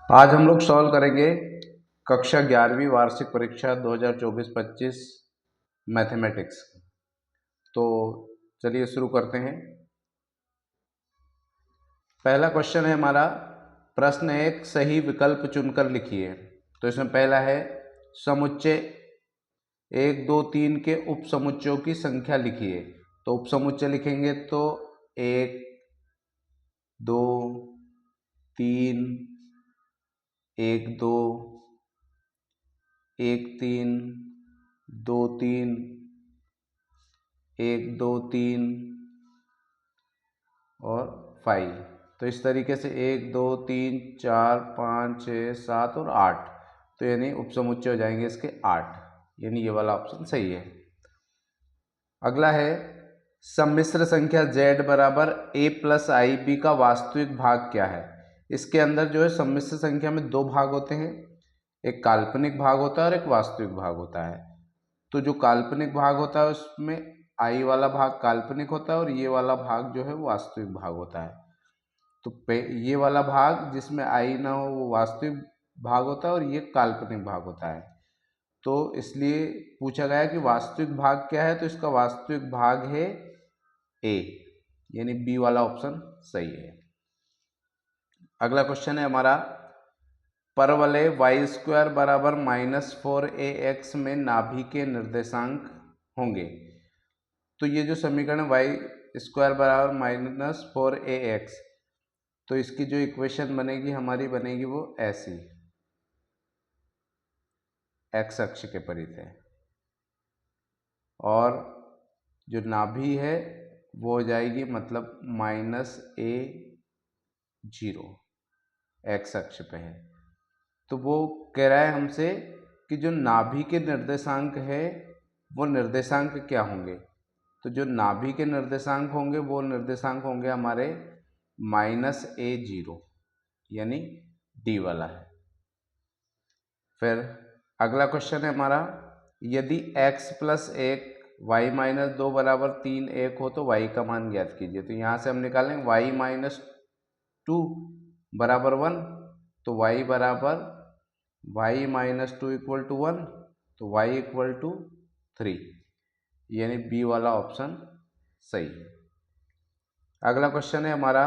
आज हम लोग सॉल्व करेंगे कक्षा 11वीं वार्षिक परीक्षा 2024-25 मैथमेटिक्स। तो चलिए शुरू करते हैं। पहला क्वेश्चन है हमारा, प्रश्न एक, सही विकल्प चुनकर लिखिए। तो इसमें पहला है समुच्चय 1, 2, 3 के उपसमुच्चयों की संख्या लिखिए। तो उपसमुच्चय लिखेंगे तो 1, 2, 3, 1, 2, 1, 3, 2, 3, 1, 2, 3 और 5। तो इस तरीके से 1, 2, 3, 4, 5, 6, 7 और 8। तो यानी उपसमुच्चय हो जाएंगे इसके 8, यानी ये वाला ऑप्शन सही है। अगला है सम्मिश्र संख्या z बराबर a प्लस आई बी का वास्तविक भाग क्या है। इसके अंदर जो है सम्मिश्र संख्या में दो भाग होते हैं, एक काल्पनिक भाग होता है और एक वास्तविक भाग होता है। तो जो काल्पनिक भाग होता है उसमें आई वाला भाग काल्पनिक होता है और ये वाला भाग जो है वो वास्तविक भाग होता है। तो ये वाला भाग जिसमें आई ना हो वो वास्तविक भाग होता है और ये काल्पनिक भाग होता है। तो इसलिए पूछा गया कि वास्तविक भाग क्या है, तो इसका वास्तविक भाग है ए, यानी बी वाला ऑप्शन सही है। अगला क्वेश्चन है हमारा, परवलय y² बराबर -4ax में नाभि के निर्देशांक होंगे। तो ये जो समीकरण y² बराबर -4ax, तो इसकी जो इक्वेशन बनेगी हमारी बनेगी वो ऐसी, x अक्ष के परित है, और जो नाभि है वो हो जाएगी मतलब -a0, x अक्ष पे है। तो वो कह रहा है हमसे कि जो नाभि के निर्देशांक है वो निर्देशांक क्या होंगे। तो जो नाभि के निर्देशांक होंगे वो निर्देशांक होंगे हमारे -a0, यानी डी वाला है। फिर अगला क्वेश्चन है हमारा, यदि x + 1 y - 2 बराबर 3 1 हो तो y का मान ज्ञात कीजिए। तो यहाँ से हम निकालेंगे y - 2 बराबर 1, तो y बराबर y - 2 = 1, तो y = 3, यानी बी वाला ऑप्शन सही है। अगला क्वेश्चन है हमारा,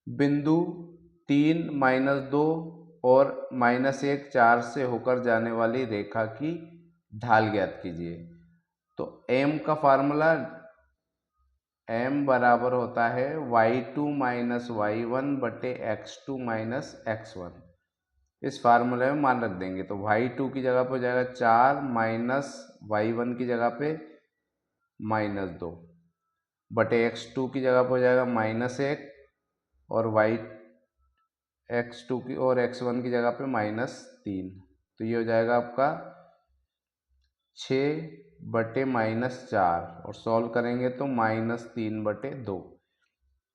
बिंदु 3 - 2 और -1 4 से होकर जाने वाली रेखा की ढाल ज्ञात कीजिए। तो m का फार्मूला m बराबर होता है y2 - y1 बटे x2 - x1। इस फार्मूले में मान रख देंगे तो y2 की जगह पर हो जाएगा 4 माइनस y1 की जगह पे -2 बटे x2 की जगह पर हो जाएगा -1 और x2 की और x1 की जगह पे -3। तो ये हो जाएगा आपका 6 बटे -4 और सॉल्व करेंगे तो -3 बटे 2,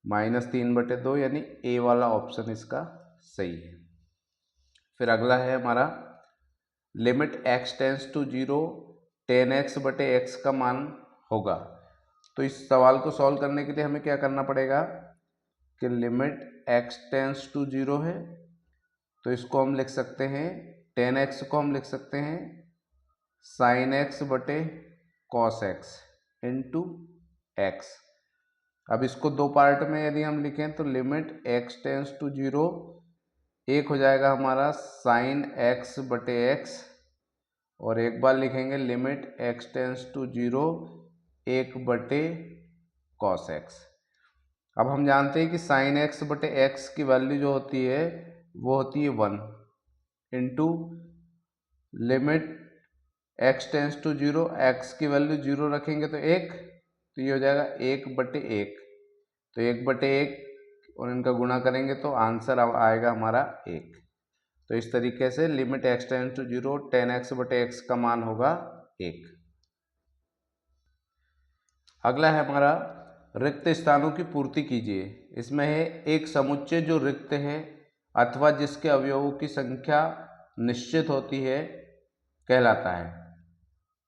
-3 बटे 2 यानी ए वाला ऑप्शन इसका सही है। फिर अगला है हमारा, limit x tends to 0 10x बटे x का मान होगा। तो इस सवाल को सॉल्व करने के लिए हमें क्या करना पड़ेगा कि लिमिट x टेंस टू 0 है, तो इसको हम लिख सकते हैं 10x को हम लिख सकते हैं sin x बटे cos x इंटू x। अब इसको दो पार्ट में यदि हम लिखें तो लिमिट x टेंस टू 0 एक हो जाएगा हमारा sin x बटे x, और एक बार लिखेंगे लिमिट x टेंस टू 0 1 बटे cos x। अब हम जानते हैं कि sin x बटे x की वैल्यू जो होती है वो होती है 1 into limit x tends to 0, x की वैल्यू 0 रखेंगे तो 1, तो ये हो जाएगा 1 बटे 1। तो 1 बटे 1 और इनका गुणा करेंगे तो आंसर आएगा हमारा 1। तो इस तरीके से limit x tends to 0 10x बटे x का मान होगा 1। अगला है हमारा, रिक्त स्थानों की पूर्ति कीजिए। इसमें है एक समुच्चय जो रिक्त है अथवा जिसके अवयवों की संख्या निश्चित होती है कहलाता है।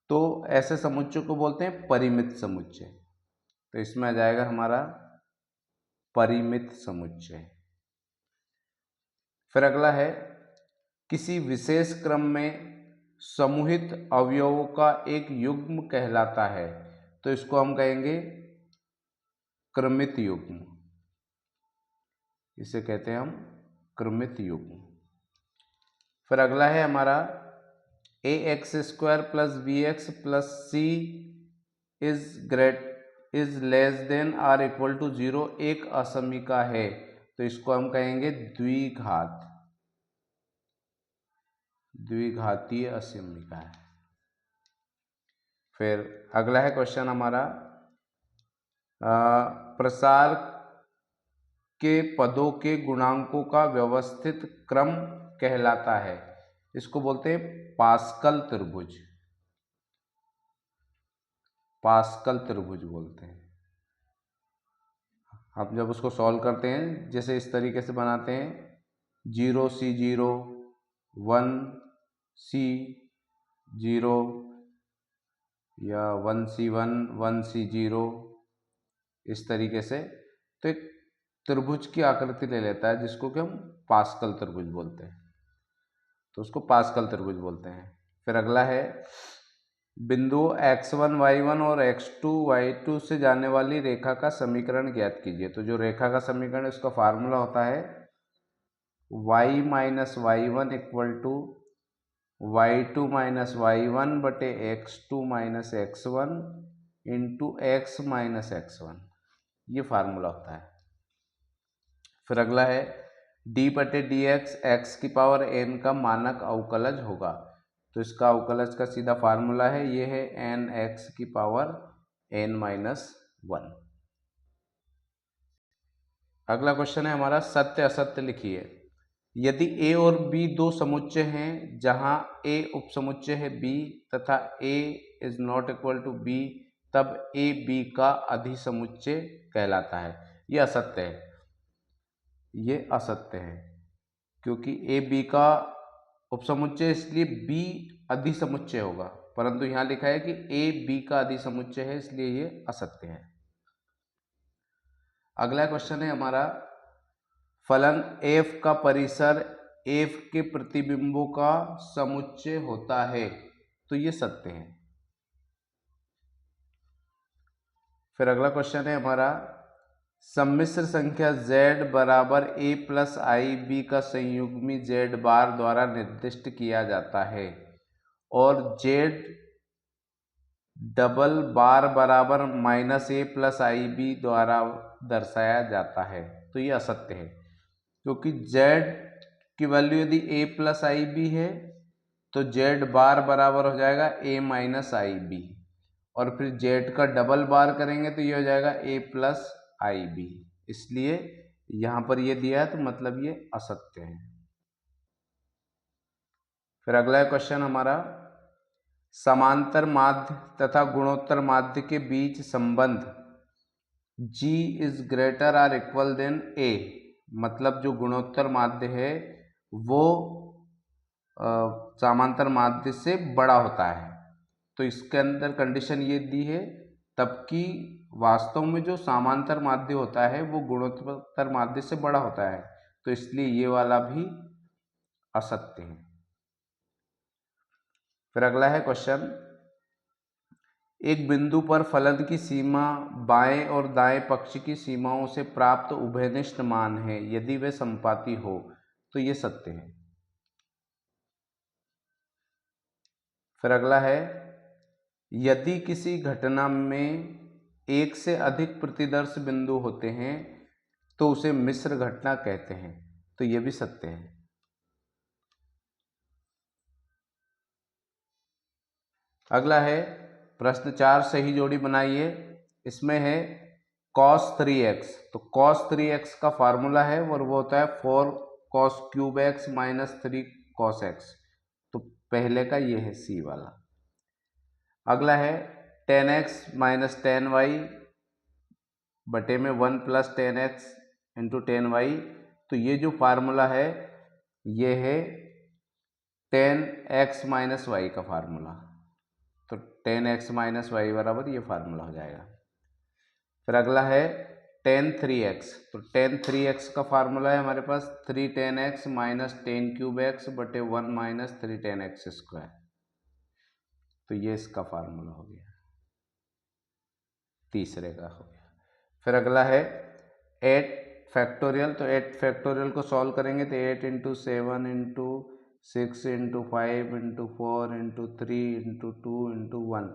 तो ऐसे समुच्चय को बोलते हैं परिमित समुच्चय। तो इसमें आ जाएगा हमारा परिमित समुच्चय। फिर अगला है किसी विशेष क्रम में समूहित अवयवों का एक युग्म कहलाता है, तो इसको हम कहेंगे क्रमित युग्म, इसे कहते हैं हम क्रमित युग्म। फिर अगला है हमारा a x square plus b x plus c is less than or equal to 0 एक असमीका है, तो इसको हम कहेंगे द्विघातीय असमीका है। फिर अगला है क्वेश्चन हमारा प्रसार के पदों के गुणांकों का व्यवस्थित क्रम कहलाता है, इसको बोलते हैं पास्कल त्रिभुज, पास्कल त्रिभुज बोलते हैं। हम जब उसको सॉल्व करते हैं जैसे इस तरीके से बनाते हैं 0C0 1C0 या 1C1 1C0 इस तरीके से, तो एक त्रिभुज की आकृति ले लेता है जिसको कि हम पास्कल त्रिभुज बोलते हैं, तो उसको पास्कल त्रिभुज बोलते हैं। फिर अगला है बिंदु x1 y1 और x2 y2 से जाने वाली रेखा का समीकरण ज्ञात कीजिए। तो जो रेखा का समीकरण उसका फार्मूला होता है y minus y1 equal to y2 minus y1 बटे x2 minus x1 into x minus x1, ये फार्मूला होता है। फिर अगला है d बटे डी एक्स की पावर n का मानक अवकलज होगा, तो इसका अवकलज का सीधा फार्मूला है, ये है n x की पावर n माइनस 1। अगला क्वेश्चन है हमारा सत्य असत्य लिखिए। यदि a और b दो समुच्चय हैं जहां a उपसमुच्चय है b तथा a is not equal to b, तब a b का अधिसमुच्चय कहलाता है। ये असत्य है, ये असत्य है, क्योंकि ए बी का उपसमुच्चय इसलिए बी अधिसमुच्चय होगा, परंतु यहाँ लिखा है कि ए बी का अधिसमुच्चय है, इसलिए ये असत्य है। अगला क्वेश्चन है हमारा फलन f का परिसर f के प्रतिबिंबों का समुच्चय होता है, तो ये सत्य है। फिर अगला क्वेश्चन है हमारा सम्मिश्र संख्या z बराबर a प्लस आई बी का संयुग्मी z बार द्वारा निर्दिष्ट किया जाता है और z डबल बार बराबर minus a plus i b द्वारा दर्शाया जाता है, तो ये असत्य है, क्योंकि z की वैल्यू यदि a प्लस आई बी है तो z बार बराबर हो जाएगा a माइनस आई बी, और फिर z का डबल बार करेंगे तो ये हो जाएगा a प्लस आई बी, इसलिए यहाँ पर ये दिया है तो मतलब ये असत्य है। फिर अगला क्वेश्चन हमारा समांतर माध्य तथा गुणोत्तर माध्य के बीच संबंध G is greater or equal than A, मतलब जो गुणोत्तर माध्य है वो समांतर माध्य से बड़ा होता है, तो इसके अंदर कंडीशन ये दी है तब कि वास्तव में जो समांतर माध्य होता है वो गुणोत्तर माध्य से बड़ा होता है, तो इसलिए ये वाला भी असत्य है। फिर अगला है क्वेश्चन एक बिंदु पर फलन की सीमा बाएं और दाएं पक्ष की सीमाओं से प्राप्त उभयनिष्ठ मान है यदि वे संपाती हो, तो ये सत्य है। फिर अगला है यदि किसी घटना में एक से अधिक प्रतिदर्श बिंदु होते हैं तो उसे मिश्र घटना कहते हैं, तो यह भी सत्य है। अगला है प्रश्न 4 सही जोड़ी बनाइए। इसमें है cos 3x, तो cos 3x का फार्मूला है और वो होता है 4 cos cube x minus 3 cos x, तो पहले का ये है C वाला। अगला है tan x minus tan y बटे में 1 plus tan x into tan y, तो ये जो फार्मूला है ये है tan x माइनस y का फार्मूला, तो tan x माइनस y बराबर ये फार्मूला हो जाएगा। फिर अगला है टेन 3x, तो टेन 3x का फार्मूला है हमारे पास 3 tan x माइनस 10³ x बटे 1 माइनस 3 tan x²। तो ये इसका फार्मूला हो गया, तीसरे का हो गया। फिर अगला है 8 फैक्टोरियल, तो 8 फैक्टोरियल को सॉल्व करेंगे तो 8 × 7 × 6 × 5 × 4 × 3 × 2 × 1,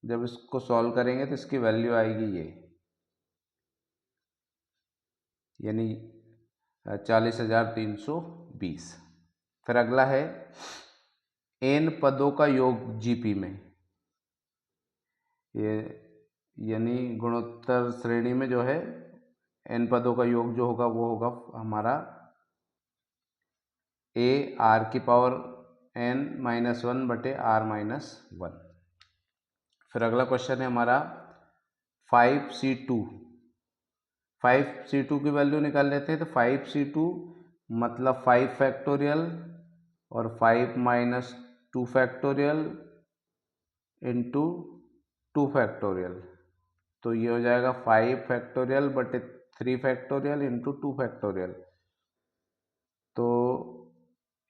जब इसको सॉल्व करेंगे तो इसकी वैल्यू आएगी ये, यानी 40,320। फिर अगला है n पदों का योग जीपी में, ये यानी गुणोत्तर श्रेणी में जो है n पदों का योग जो होगा वो होगा हमारा a r⁻n−1 बटे r−1। फिर अगला क्वेश्चन है हमारा 5c2। 5c2 की वैल्यू निकाल लेते हैं, तो 5c2 मतलब 5 फैक्टोरियल और 5 - 2 फैक्टोरियल इंटू 2 फैक्टोरियल, तो ये हो जाएगा 5 फैक्टोरियल बटे 3 फैक्टोरियल इंटू 2 फैक्टोरियल, तो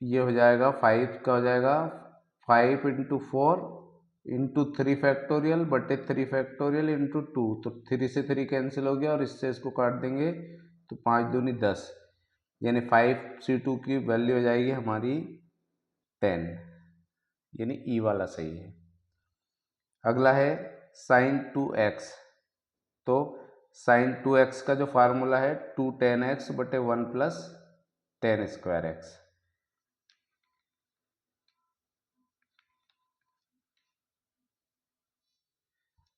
ये हो जाएगा 5 का हो जाएगा 5 × 4 इंटू 3 फैक्टोरियल बटे 3 फैक्टोरियल इंटू 2, तो 3 से 3 कैंसिल हो गया और इससे इसको काट देंगे तो 5 दूनी 10, यानी 5c2 की वैल्यू हो जाएगी हमारी 10, यानी ई वाला सही है। अगला है sin 2x, तो sin 2x का जो फार्मूला है 2 tan x बटे 1 + tan²x।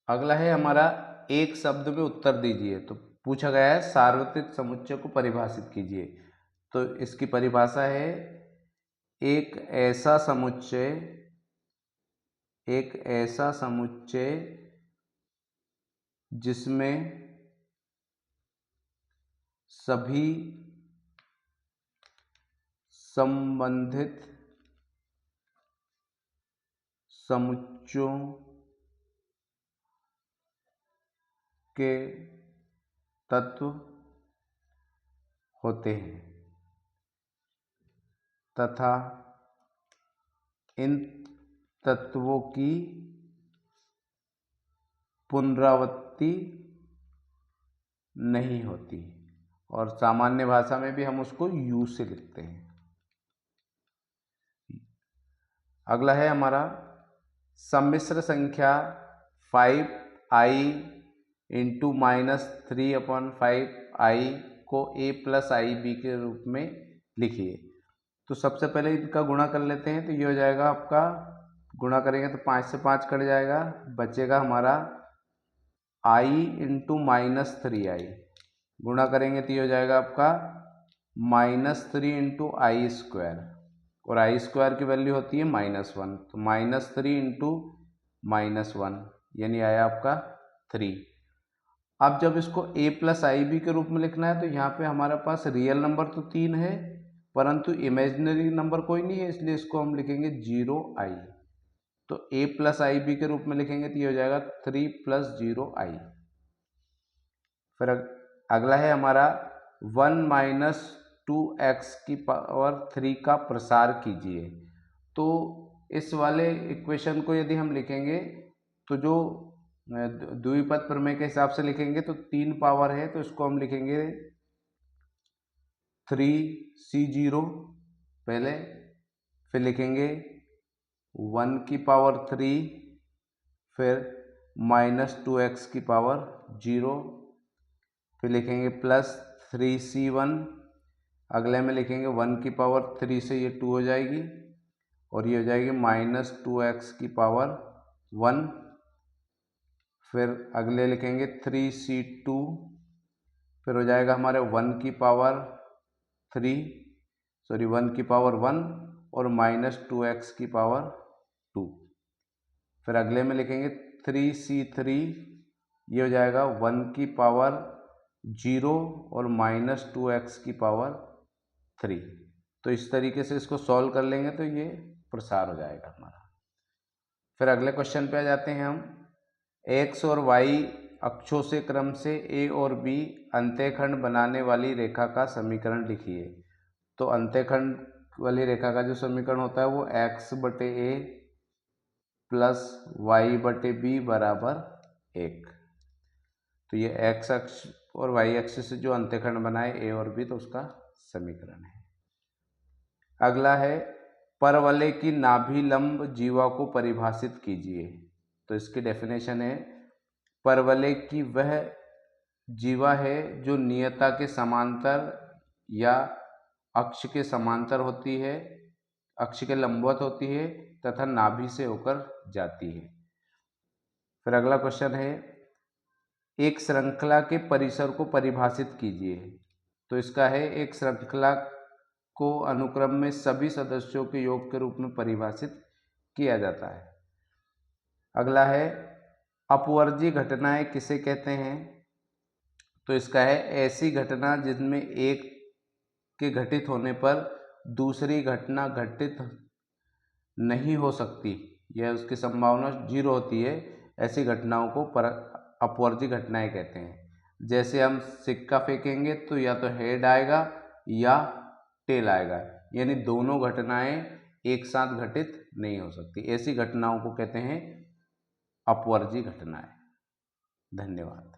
अगला है हमारा एक शब्द में उत्तर दीजिए, तो पूछा गया है सार्वत्रिक समुच्चय को परिभाषित कीजिए। तो इसकी परिभाषा है एक ऐसा समुच्चय जिसमें सभी संबंधित समुच्चयों के तत्व होते हैं तथा इन तत्वों की पुनरावृत्ति नहीं होती, और सामान्य भाषा में भी हम उसको यू से लिखते हैं। अगला है हमारा सम्मिश्र संख्या 5i × -3/5i को a + ib के रूप में लिखिए। तो सबसे पहले इनका गुणा कर लेते हैं, तो ये हो जाएगा आपका, गुणा करेंगे तो 5 से 5 कट जाएगा, बचेगा हमारा i × -3i, गुणा करेंगे तो ये हो जाएगा आपका -3 × i², और i² की वैल्यू होती है -1, तो -3 × -1 यानी आया आपका 3। अब जब इसको a + ib के रूप में लिखना है, तो यहाँ पे हमारे पास रियल नंबर तो 3 है परंतु इमेजिनरी नंबर कोई नहीं है, इसलिए इसको हम लिखेंगे 0i। तो a + ib के रूप में लिखेंगे तो ये हो जाएगा 3 + 0i। फिर अगला है हमारा 1 - 2x³ का प्रसार कीजिए। तो इस वाले इक्वेशन को यदि हम लिखेंगे तो जो द्विपद प्रमेय के हिसाब से लिखेंगे तो 3 पावर है, तो इसको हम लिखेंगे 3c0 पहले, फिर लिखेंगे 1⁻3, फिर -2x⁻0, फिर लिखेंगे +3c1, अगले में लिखेंगे 1⁻3 से ये 2 हो जाएगी और ये हो जाएगी -2x⁻1, फिर अगले लिखेंगे 3c2, फिर हो जाएगा हमारे 1⁻1 और -2x⁻2, फिर अगले में लिखेंगे 3c3, ये हो जाएगा 1⁻0 और -2x⁻3। तो इस तरीके से इसको सॉल्व कर लेंगे तो ये प्रसार हो जाएगा हमारा। फिर अगले क्वेश्चन पे आ जाते हैं हम। x और y अक्षों से क्रम से ए और बी अंत्यखंड बनाने वाली रेखा का समीकरण लिखिए। तो अंत्यखंड वाली रेखा का जो समीकरण होता है वो x बटे ए प्लस वाई बटे बी बराबर 1। तो ये x अक्ष और y अक्ष से जो अंत्यखंड बनाए ए और बी, तो उसका समीकरण है। अगला है परवलय की नाभिलंब जीवा को परिभाषित कीजिए। तो इसकी डेफिनेशन है, परवलय की वह जीवा है जो नियता के समांतर या अक्ष के समांतर होती है, अक्ष के लंबवत होती है तथा नाभि से होकर जाती है। फिर अगला क्वेश्चन है, एक श्रृंखला के परिसर को परिभाषित कीजिए। तो इसका है, एक श्रृंखला को अनुक्रम में सभी सदस्यों के योग के रूप में परिभाषित किया जाता है। अगला है, अपवर्जी घटनाएं किसे कहते हैं। तो इसका है, ऐसी घटना जिसमें एक के घटित होने पर दूसरी घटना घटित नहीं हो सकती या उसकी संभावना 0 होती है, ऐसी घटनाओं को अपवर्जी घटनाएं कहते हैं। जैसे हम सिक्का फेंकेंगे तो या तो हेड आएगा या टेल आएगा, यानी दोनों घटनाएं एक साथ घटित नहीं हो सकती। ऐसी घटनाओं को कहते हैं अपवर्जी घटनाएं। धन्यवाद।